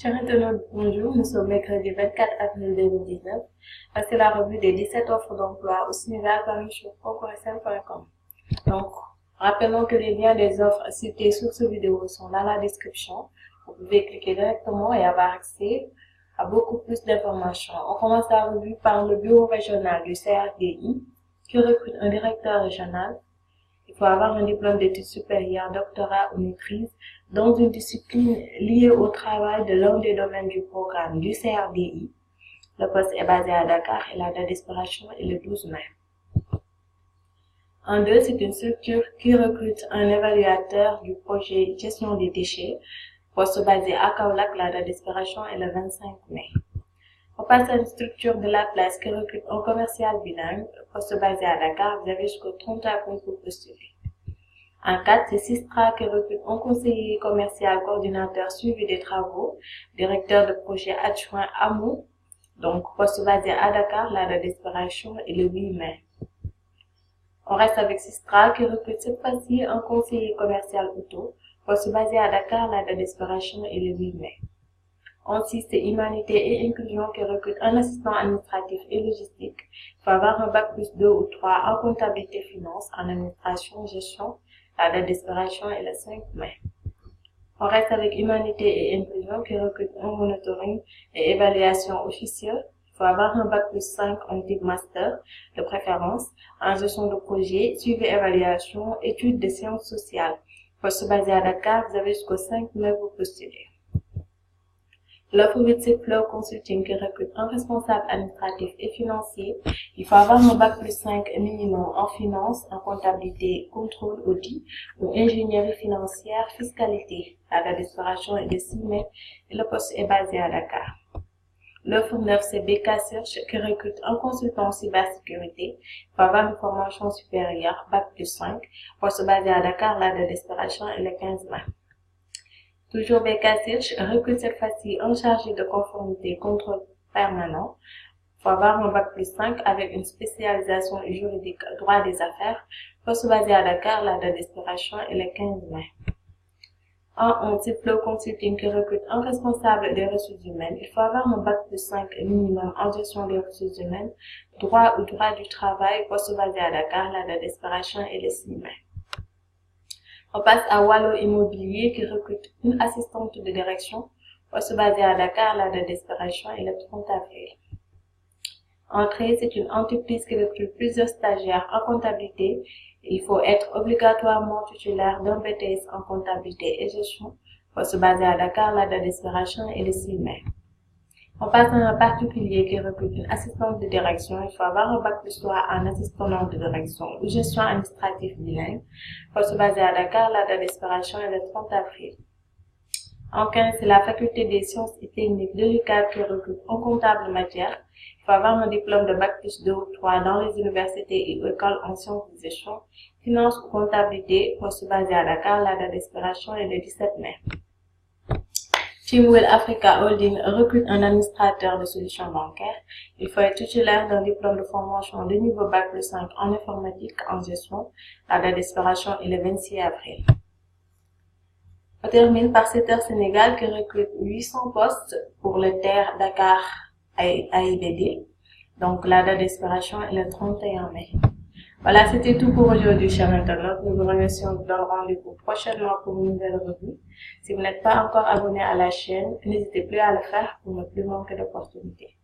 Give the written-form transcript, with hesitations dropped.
Chers internautes, bonjour. Nous sommes mercredi 24 avril 2019. Voici la revue des 17 offres d'emploi au Sénégal parues sur concours.com. Donc, rappelons que les liens des offres citées sur cette vidéo sont dans la description. Vous pouvez cliquer directement et avoir accès à beaucoup plus d'informations. On commence la revue par le bureau régional du CRDI qui recrute un directeur régional. Il faut avoir un diplôme d'études supérieures, doctorat ou maîtrise dans une discipline liée au travail de l'un des domaines du programme du CRDI. Le poste est basé à Dakar et la date d'expiration est le 12 mai. En deux, c'est une structure qui recrute un évaluateur du projet gestion des déchets. Poste basé à Kaolack, la date d'expiration est le 25 mai. On passe à une structure de la place qui recrute un commercial bilingue. Poste basé à Dakar, vous avez jusqu'au 30 avril pour postuler. En 4, c'est Sistra qui recrute un conseiller commercial, coordinateur suivi des travaux, directeur de projet adjoint AMO. Donc, poste basé à Dakar, la date d'expiration est le 8 mai. On reste avec Sistra qui recrute cette fois-ci un conseiller commercial auto. Poste basé à Dakar, la date d'expiration est le 8 mai. En 6, c'est Humanité et Inclusion qui recrute un assistant administratif et logistique. Il faut avoir un bac plus 2 ou 3 en comptabilité finance, en administration, gestion. La date d'expiration est le 5 mai. On reste avec Humanité et Inclusion qui recrute un monitoring et évaluation officielle. Il faut avoir un bac plus 5 en type master, de préférence, en gestion de projet, suivi évaluation, études de sciences sociales. Poste basé à Dakar, vous avez jusqu'au 5 mai pour postuler. L'offre 8, c'est Flow Consulting qui recrute un responsable administratif et financier. Il faut avoir un bac plus 5 minimum en finance, en comptabilité, contrôle, audit ou ingénierie financière, fiscalité. La date d'expiration est le 6 mai et le poste est basé à Dakar. L'offre 9, c'est BK Search qui recrute un consultant en cybersécurité. Il faut avoir une formation supérieure, bac plus 5. Poste basé à Dakar, la date d'expiration est le 15 mai. Toujours BK Search recrute cette fois-ci un chargé de conformité contrôle permanent. Il faut avoir un bac plus 5 avec une spécialisation juridique droit des affaires. Poste basé à Dakar, la date d'expiration est le 15 mai. En 11, Flow Consulting qui recrute un responsable des ressources humaines. Il faut avoir un bac plus 5 minimum en gestion des ressources humaines, droit ou droit du travail. Poste basé à Dakar, la date d'expiration est le 6 mai. On passe à Wallo Immobilier qui recrute une assistante de direction. Poste basé à Dakar, la date d'expiration est le 30 avril. Entrée, c'est une entreprise qui recrute plusieurs stagiaires en comptabilité. Il faut être obligatoirement titulaire d'un BTS en comptabilité et gestion. Poste basé à Dakar, la date d'expiration est le 6 mai. On passe à un particulier qui recrute une assistante de direction. Il faut avoir un bac plus 3 en assistant de direction ou gestion administrative bilingue. Poste basé à Dakar, la date d'expiration est le 30 avril. En 15, c'est la faculté des sciences et techniques de l'UCAD qui recrute un comptable matière. Il faut avoir un diplôme de bac plus 2 ou 3 dans les universités et écoles en sciences de gestion, finance ou comptabilité. Poste basé à Dakar, la date d'expiration est le 17 mai. Teamwell Africa Holding recrute un administrateur de solutions bancaires. Il faut être titulaire d'un diplôme de formation de niveau bac plus 5 en informatique en gestion. La date d'expiration est le 26 avril. On termine par Secteur Sénégal qui recrute 800 postes pour le TER Dakar AIBD. Donc la date d'expiration est le 31 mai. Voilà, c'était tout pour aujourd'hui, chers internautes. Nous vous remercions de donner rendez-vous prochainement pour une nouvelle revue. Si vous n'êtes pas encore abonné à la chaîne, n'hésitez plus à le faire pour ne plus manquer d'opportunités.